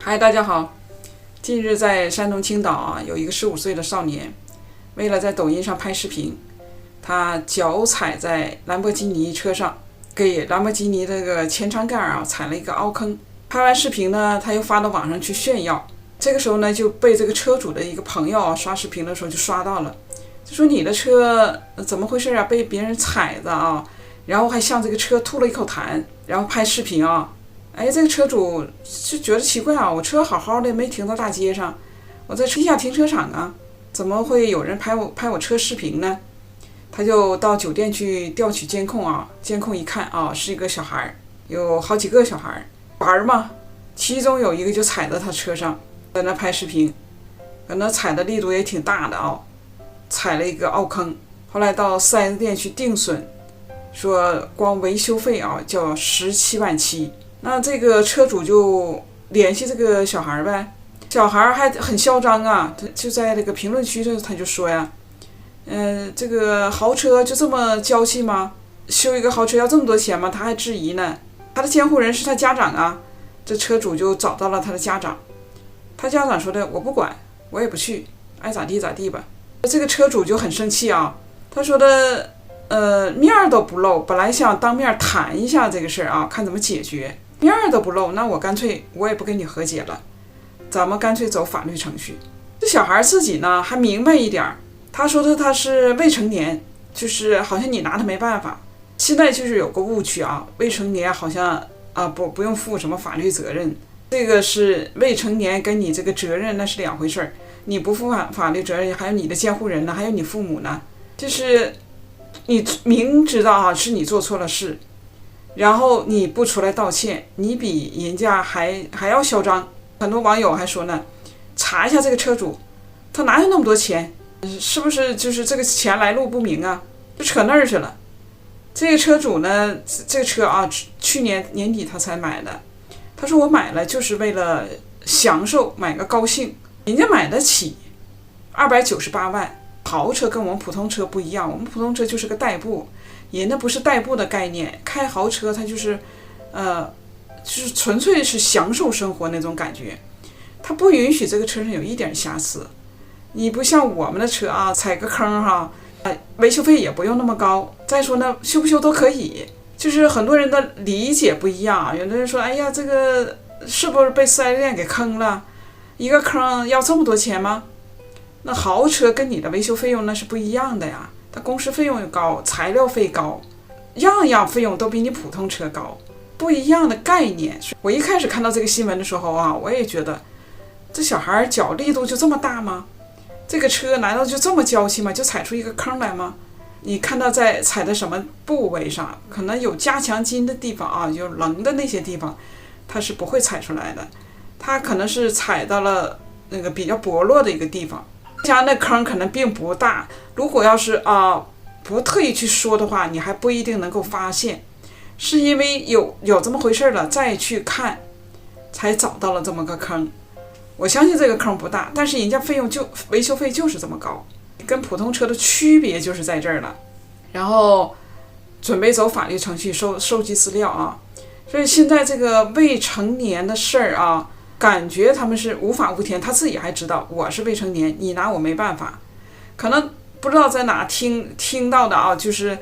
嗨，大家好。近日在山东青岛有一个15岁的少年，为了在抖音上拍视频，他脚踩在兰博基尼车上，给兰博基尼这个前舱盖踩了一个凹坑。拍完视频呢，他又发到网上去炫耀。这个时候呢，就被这个车主的一个朋友刷视频的时候就刷到了，就说你的车怎么回事被别人踩的然后还向这个车吐了一口痰，然后拍视频这个车主就觉得奇怪我车好好的没停到大街上，我在地下停车场怎么会有人拍我车视频呢？他就到酒店去调取监控监控一看是一个小孩，有好几个小孩玩嘛，其中有一个就踩到他车上，在那拍视频，可能踩的力度也挺大的踩了一个凹坑。后来到 4S 店去定损，说光维修费叫17.7万。那这个车主就联系这个小孩呗，小孩还很嚣张他就在那个评论区他就说这个豪车就这么娇气吗？修一个豪车要这么多钱吗？他还质疑呢。他的监护人是他家长这车主就找到了他的家长，他家长说的我不管，我也不去，爱咋地咋地吧。这个车主就很生气他说的面儿都不露，本来想当面谈一下这个事儿看怎么解决，面儿都不露，那我干脆我也不跟你和解了，咱们干脆走法律程序。这小孩自己呢还明白一点，他说他是未成年，就是好像你拿他没办法。现在就是有个误区未成年好像不用负什么法律责任，这个是未成年跟你这个责任那是两回事儿，你不负法律责任，还有你的监护人呢，还有你父母呢，就是你明知道是你做错了事，然后你不出来道歉，你比人家还要嚣张。很多网友还说呢，查一下这个车主，他哪有那么多钱，是不是就是这个钱来路不明就扯那儿去了。这个车主呢，这个车去年年底他才买的，他说我买了就是为了享受，买个高兴，人家买得起298万。豪车跟我们普通车不一样，我们普通车就是个代步，人家不是代步的概念，开豪车它就是就是纯粹是享受生活那种感觉，它不允许这个车上有一点瑕疵。你不像我们的车踩个坑维修费也不用那么高，再说呢修不修都可以，就是很多人的理解不一样有的人说哎呀这个是不是被4S店给坑了，一个坑要这么多钱吗？那豪车跟你的维修费用那是不一样的呀，它工时费用高，材料费高，样样费用都比你普通车高，不一样的概念。我一开始看到这个新闻的时候我也觉得这小孩脚力度就这么大吗？这个车难道就这么娇气吗？就踩出一个坑来吗？你看到在踩在什么部位上，可能有加强筋的地方有棱的那些地方它是不会踩出来的，它可能是踩到了那个比较薄弱的一个地方，加那坑可能并不大，如果要是不特意去说的话，你还不一定能够发现，是因为有这么回事了再去看才找到了这么个坑。我相信这个坑不大，但是人家维修费就是这么高，跟普通车的区别就是在这儿了。然后准备走法律程序，收集资料所以现在这个未成年的事儿感觉他们是无法无天，他自己还知道我是未成年，你拿我没办法。可能不知道在哪听到的就是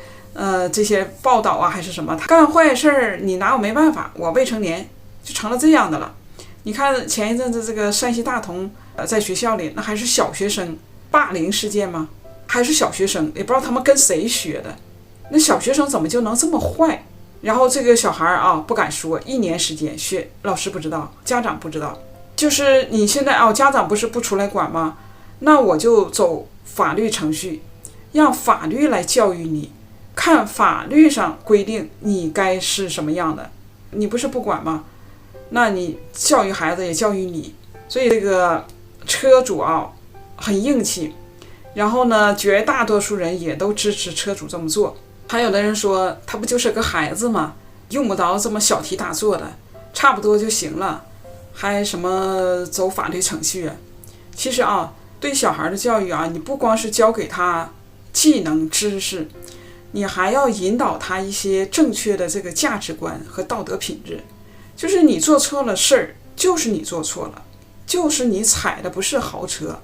这些报道还是什么，他干坏事儿你拿我没办法，我未成年，就成了这样的了。你看前一阵子这个山西大同在学校里，那还是小学生霸凌事件吗？还是小学生，也不知道他们跟谁学的，那小学生怎么就能这么坏？然后这个小孩不敢说，1年时间老师不知道，家长不知道，就是你现在家长不是不出来管吗？那我就走法律程序，让法律来教育你，看法律上规定你该是什么样的，你不是不管吗？那你教育孩子也教育你。所以这个车主很硬气，然后呢绝大多数人也都支持车主这么做。还有的人说他不就是个孩子吗，用不着这么小题大做的，差不多就行了，还什么走法律程序其实对小孩的教育你不光是教给他技能知识，你还要引导他一些正确的这个价值观和道德品质。就是你做错了事儿，就是你做错了，就是你踩的不是豪车，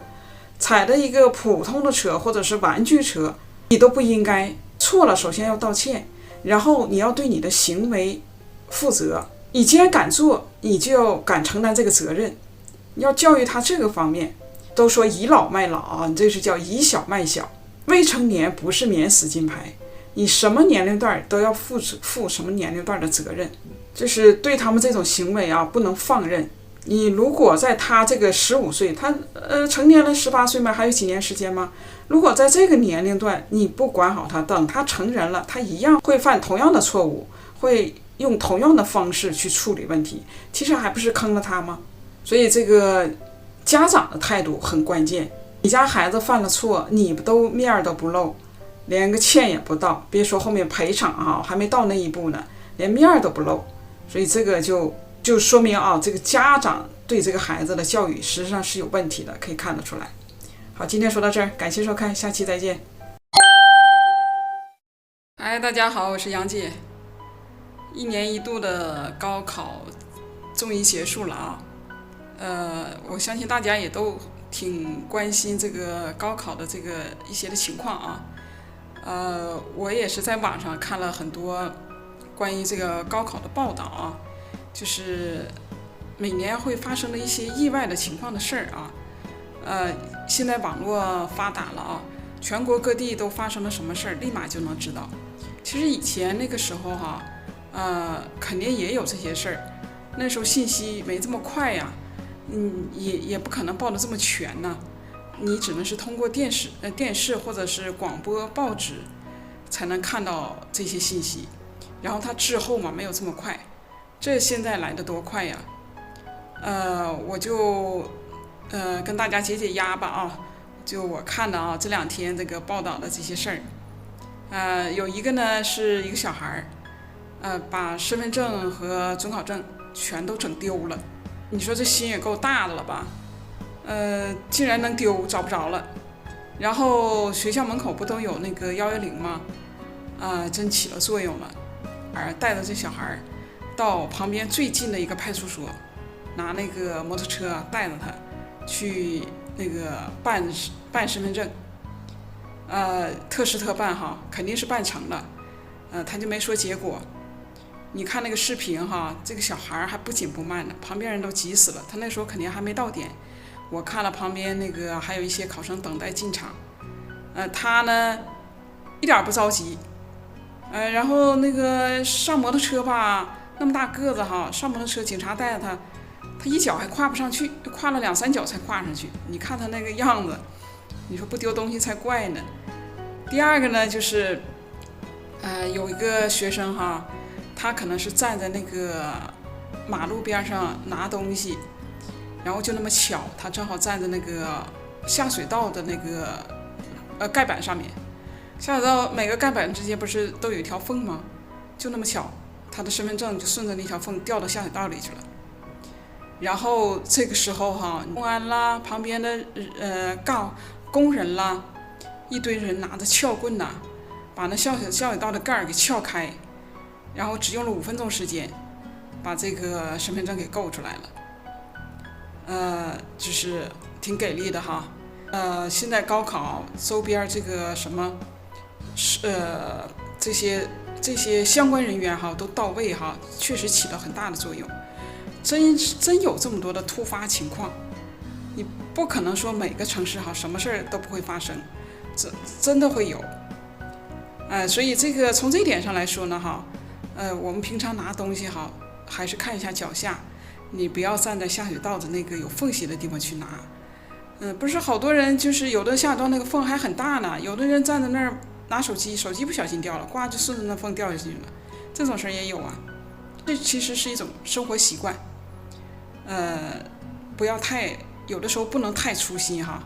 踩的一个普通的车或者是玩具车，你都不应该。错了首先要道歉，然后你要对你的行为负责。你既然敢做，你就要敢承担这个责任。你要教育他这个方面。都说倚老卖老啊，你这是叫以小卖小。未成年不是免死金牌，你什么年龄段都要负什么年龄段的责任。就是对他们这种行为啊，不能放任。你如果在他这个15岁，他成年了18岁吗？还有几年时间吗？如果在这个年龄段你不管好他，等他成人了，他一样会犯同样的错误，会用同样的方式去处理问题，其实还不是坑了他吗？所以这个家长的态度很关键。你家孩子犯了错，你都面都不露，连个歉也不道，别说后面赔偿啊，还没到那一步呢，连面都不露。所以这个就说明啊，这个家长对这个孩子的教育实际上是有问题的，可以看得出来。好，今天说到这儿，感谢收看，下期再见。嗨，大家好，我是杨姐。1年1度的高考终于结束了啊。我相信大家也都挺关心这个高考的这个一些的情况啊。我也是在网上看了很多关于这个高考的报道啊，就是每年会发生的一些意外的情况的事儿啊。现在网络发达了啊，全国各地都发生了什么事儿，立马就能知道。其实以前那个时候肯定也有这些事儿，那时候信息没这么快呀。也不可能报得这么全呢，你只能是通过电视或者是广播、报纸才能看到这些信息，然后它滞后嘛，没有这么快。这现在来得多快呀！我就跟大家解解压吧啊，就我看的啊，这2天这个报道的这些事儿，有一个呢是一个小孩把身份证和准考证全都整丢了。你说这心也够大的了吧？竟然能丢，找不着了。然后学校门口不都有那个110吗？真起了作用了。带着这小孩到旁边最近的一个派出所，拿那个摩托车带着他去那个办身份证。特事特办哈，肯定是办成了。他就没说结果。你看那个视频哈，这个小孩还不紧不慢的，旁边人都急死了。他那时候肯定还没到点，我看了旁边那个还有一些考生等待进场，他呢一点不着急，然后那个上摩托车吧，那么大个子哈，上摩托车警察带着他一脚还跨不上去，跨了2、3脚才跨上去。你看他那个样子，你说不丢东西才怪呢。第二个呢就是，有一个学生哈。他可能是站在那个马路边上拿东西，然后就那么巧，他正好站在那个下水道的那个盖板上面。下水道每个盖板之间不是都有一条缝吗？就那么巧，他的身份证就顺着那条缝掉到下水道里去了。然后这个时候哈，公安啦，旁边的工人啦，一堆人拿着撬棍呐，把那下水道的盖儿给撬开。然后只用了5分钟时间，把这个身份证给够出来了，就是挺给力的哈。现在高考周边这个什么，这些相关人员哈都到位哈，确实起了很大的作用。真有这么多的突发情况，你不可能说每个城市哈什么事儿都不会发生，真的会有。所以这个从这一点上来说呢哈。我们平常拿东西哈，还是看一下脚下，你不要站在下水道的那个有缝隙的地方去拿。不是好多人就是有的下水道那个缝还很大呢，有的人站在那儿拿手机不小心掉了，呱就顺着那缝掉下去了，这种事儿也有啊。这其实是一种生活习惯，不要有的时候不能太粗心哈，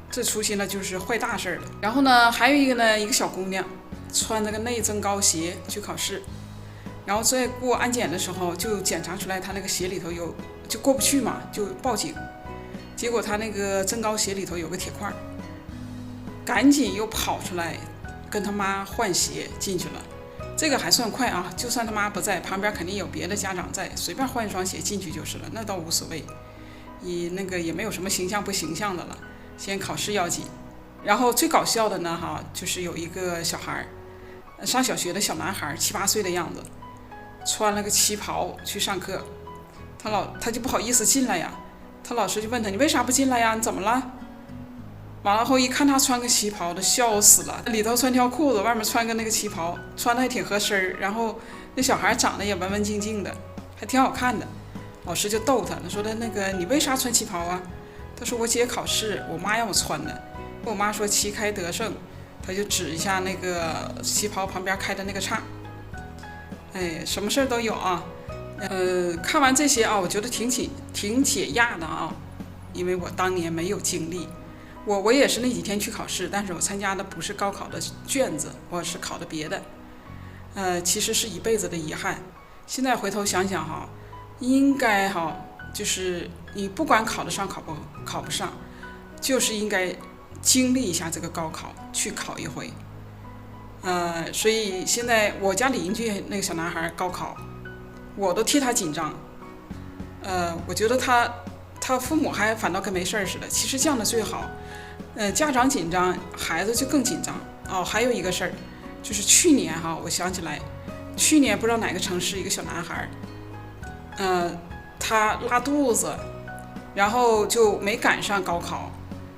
这粗心了就是坏大事了。然后呢，还有一个呢，一个小姑娘穿着个内增高鞋去考试。然后在过安检的时候，就检查出来他那个鞋里头就过不去嘛，就报警。结果他那个增高鞋里头有个铁块，赶紧又跑出来跟他妈换鞋进去了。这个还算快啊，就算他妈不在，旁边肯定有别的家长在，随便换一双鞋进去就是了，那倒无所谓。那个也没有什么形象不形象的了，先考试要紧。然后最搞笑的呢就是有一个小孩，上小学的小男孩，7、8岁的样子，穿了个旗袍去上课，他就不好意思进来呀，他老师就问他，你为啥不进来呀？你怎么了？完了后一看他穿个旗袍的，笑死了，里头穿条裤子，外面穿个那个旗袍，穿的还挺合身，然后那小孩长得也文文静静的，还挺好看的。老师就逗他，他说的那个你为啥穿旗袍啊？他说我姐考试，我妈让我穿的，我妈说旗开得胜，他就指一下那个旗袍旁边开的那个叉。哎，什么事儿都有啊。看完这些啊，我觉得挺解压的啊，因为我当年没有经历。我也是那几天去考试，但是我参加的不是高考的卷子，我是考的别的。其实是一辈子的遗憾。现在回头想想应该就是你不管考得上考不上，就是应该经历一下这个高考，去考一回。所以现在我家邻居那个小男孩高考，我都替他紧张。我觉得他父母还反倒跟没事似的，其实这样的最好。家长紧张，孩子就更紧张。还有一个事儿，就是去年我想起来，去年不知道哪个城市一个小男孩，他拉肚子，然后就没赶上高考。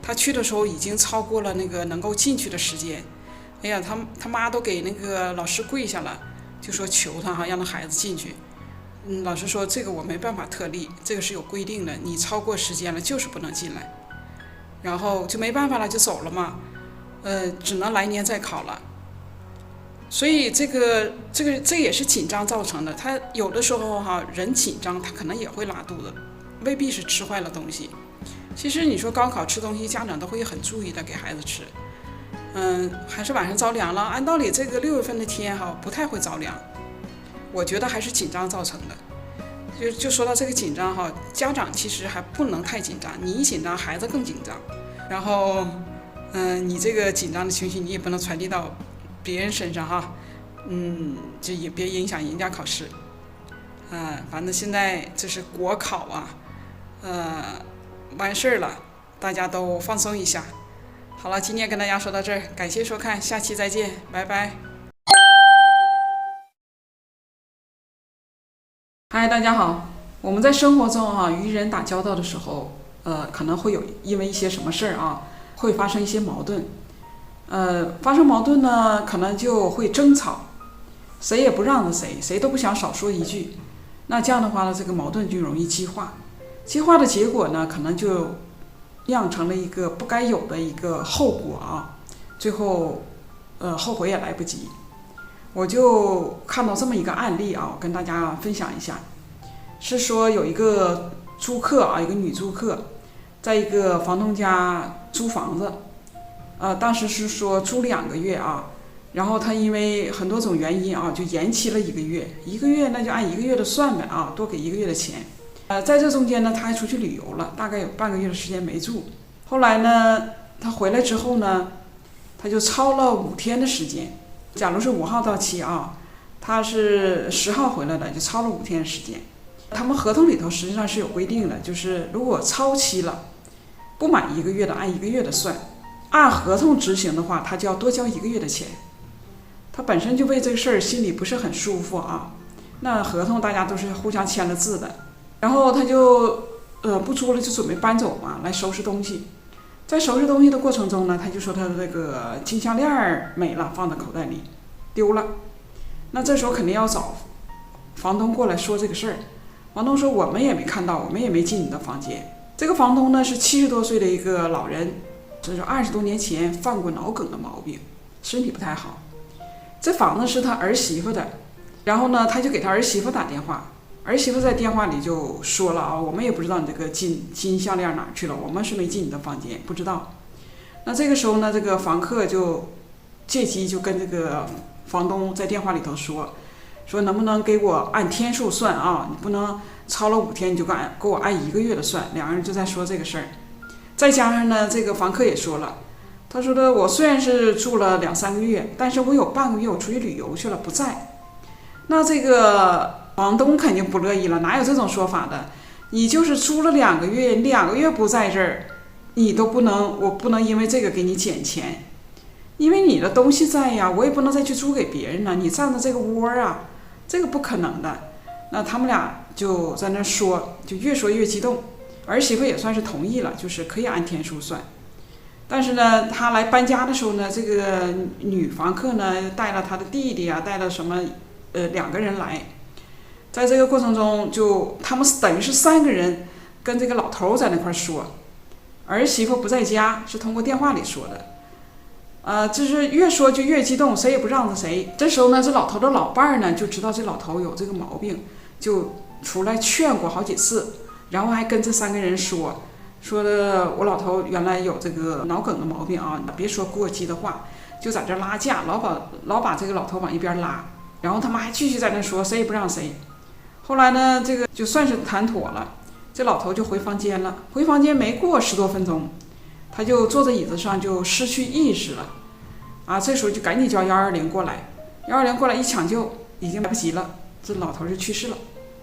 他去的时候已经超过了那个能够进去的时间。哎呀，他妈都给那个老师跪下了，就说求他让他孩子进去。老师说这个我没办法特例，这个是有规定的，你超过时间了就是不能进来。然后就没办法了，就走了嘛。只能来年再考了。所以这也是紧张造成的。他有的时候人紧张，他可能也会拉肚子，未必是吃坏了东西。其实你说高考吃东西，家长都会很注意的给孩子吃。还是晚上着凉了。按道理这个6月份的天不太会着凉，我觉得还是紧张造成的。就说到这个紧张家长其实还不能太紧张，你一紧张孩子更紧张，然后你这个紧张的情绪你也不能传递到别人身上就也别影响人家考试。反正现在这是国考完事儿了，大家都放松一下。好了，今天跟大家说到这儿，感谢收看，下期再见，拜拜。嗨，大家好。我们在生活中与人打交道的时候，可能会有因为一些什么事儿会发生一些矛盾。发生矛盾呢，可能就会争吵，谁也不让着谁，谁都不想少说一句。那这样的话呢，这个矛盾就容易激化，激化的结果呢，可能就酿成了一个不该有的一个后果最后后悔也来不及。我就看到这么一个案例跟大家分享一下。是说有一个租客一个女租客，在一个房东家租房子，当时是说租2个月然后他因为很多种原因就延期了1个月，1个月那就按1个月的算呗多给1个月的钱。在这中间呢，他还出去旅游了，大概有半个月的时间没住。后来呢，他回来之后呢，他就超了5天的时间。假如是5号到期他是10号回来的，就超了5天的时间。他们合同里头实际上是有规定的，就是如果超期了，不满1个月的按1个月的算，按合同执行的话，他就要多交1个月的钱。他本身就为这个事儿心里不是很舒服那合同大家都是互相签了字的，然后他就不租了，就准备搬走来收拾东西。在收拾东西的过程中呢，他就说他的这个金项链没了，放在口袋里丢了。那这时候肯定要找房东过来说这个事儿。房东说我们也没看到，我们也没进你的房间。这个房东呢是70多岁的一个老人，这是20多年前犯过脑梗的毛病，身体不太好。这房子是他儿媳妇的，然后呢他就给他儿媳妇打电话，儿媳妇在电话里就说了我们也不知道你这个金项链哪去了，我们是没进你的房间，不知道。那这个时候呢，这个房客就借机就跟这个房东在电话里头说能不能给我按天数算你不能超了5天你就给我按1个月的算。两个人就在说这个事儿。再加上呢，这个房客也说了，他说的我虽然是住了2、3个月，但是我有半个月我出去旅游去了不在，那这个房东肯定不乐意了，哪有这种说法的？你就是租了2个月，2个月不在这儿，你都不能，我不能因为这个给你减钱，因为你的东西在呀，我也不能再去租给别人了，你占着这个窝啊，这个不可能的。那他们俩就在那说，就越说越激动，儿媳妇也算是同意了，就是可以按天数算。但是呢，他来搬家的时候呢，这个女房客呢带了他的弟弟啊，带了什么2个人来，在这个过程中就他们等于是3个人跟这个老头在那块说，儿媳妇不在家，是通过电话里说的。就是越说就越激动，谁也不让着谁。这时候呢，这老头的老伴儿呢就知道这老头有这个毛病，就出来劝过好几次，然后还跟这3个人说的我老头原来有这个脑梗的毛病啊，别说过激的话，就在这拉架，老把这个老头往一边拉，然后他们还继续在那说，谁也不让谁。后来呢，这个就算是谈妥了，这老头就回房间了。回房间没过10多分钟，他就坐在椅子上就失去意识了。这时候就赶紧叫120过来，120过来一抢救，已经来不及了，这老头就去世了。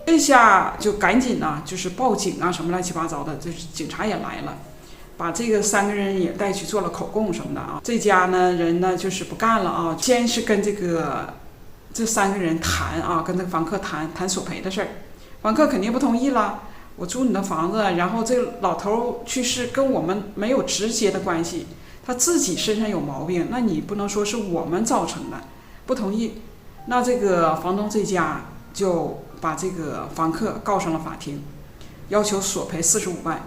这下就赶紧就是报警啊，什么乱七八糟的，就是警察也来了，把这个3个人也带去做了口供什么的啊。这家呢人呢就是不干了啊，先是跟这3个人谈啊，跟这个房客谈索赔的事儿，房客肯定不同意了。我租你的房子，然后这个老头去世跟我们没有直接的关系，他自己身上有毛病，那你不能说是我们造成的，不同意。那这个房东这家就把这个房客告上了法庭，要求索赔45万。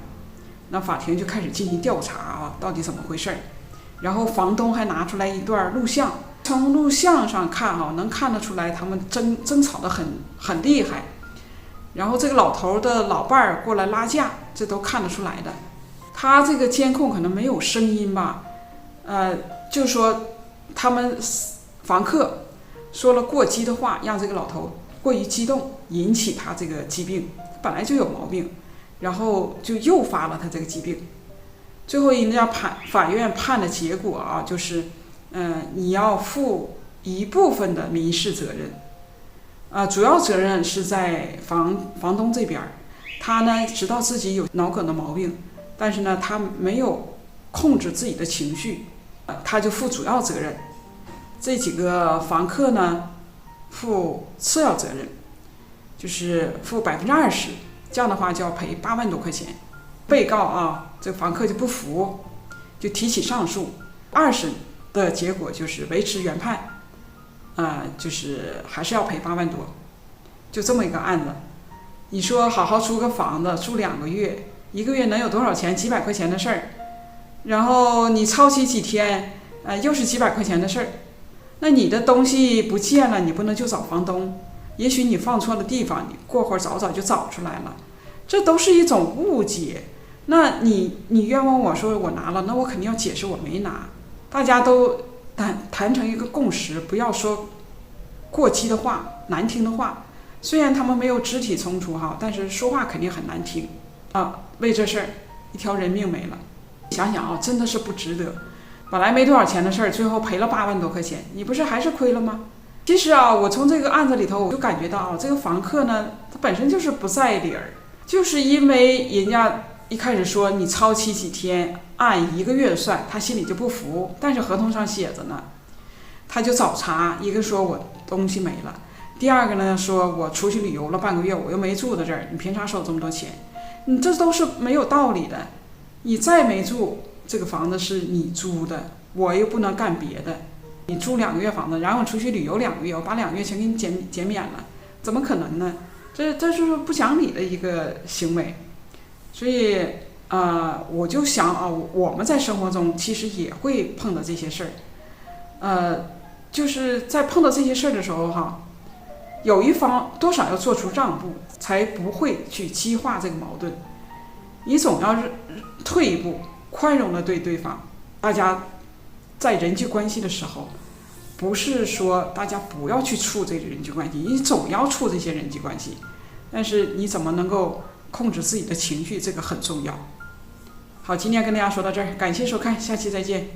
那法庭就开始进行调查啊，到底怎么回事？然后房东还拿出来一段录像，从录像上看能看得出来他们争吵得很厉害。然后这个老头的老伴儿过来拉架，这都看得出来的。他这个监控可能没有声音吧，就说他们房客说了过激的话，让这个老头过于激动，引起他这个疾病，本来就有毛病，然后就诱发了他这个疾病。最后人家法院判的结果就是你要负一部分的民事责任，主要责任是在房东这边。他呢知道自己有脑梗的毛病，但是呢他没有控制自己的情绪，他就负主要责任。这几个房客呢负次要责任，就是负20%，这样的话就要赔8万多块钱。被告这个房客就不服，就提起上诉。2审的结果就是维持原判，就是还是要赔8万多，就这么一个案子。你说好好租个房子，住2个月，1个月能有多少钱？几百块钱的事儿。然后你超期几天，又是几百块钱的事儿。那你的东西不见了，你不能就找房东，也许你放错了地方，你过会儿找就找出来了，这都是一种误解。那你冤枉我说我拿了，那我肯定要解释我没拿。大家都谈成一个共识，不要说过激的话、难听的话。虽然他们没有肢体冲突但是说话肯定很难听为这事儿一条人命没了。想想真的是不值得。本来没多少钱的事儿，最后赔了8万多块钱，你不是还是亏了吗？其实我从这个案子里头我就感觉到这个房客呢，他本身就是不在理儿，就是因为人家一开始说你超期几天按1个月算，他心里就不服，但是合同上写着呢，他就找茬。一个说我东西没了，第二个呢说我出去旅游了半个月，我又没住在这儿，你凭啥收这么多钱？你这都是没有道理的。你再没住，这个房子是你租的，我又不能干别的。你租2个月房子，然后出去旅游2个月，我把2个月全给你减免了，怎么可能呢？这是不讲理的一个行为。所以我就想我们在生活中其实也会碰到这些事儿，就是在碰到这些事儿的时候有一方多少要做出让步，才不会去激化这个矛盾。你总要是退一步，宽容的对对方。大家在人际关系的时候，不是说大家不要去处这个人际关系，你总要处这些人际关系，但是你怎么能够控制自己的情绪，这个很重要。好，今天跟大家说到这儿，感谢收看，下期再见。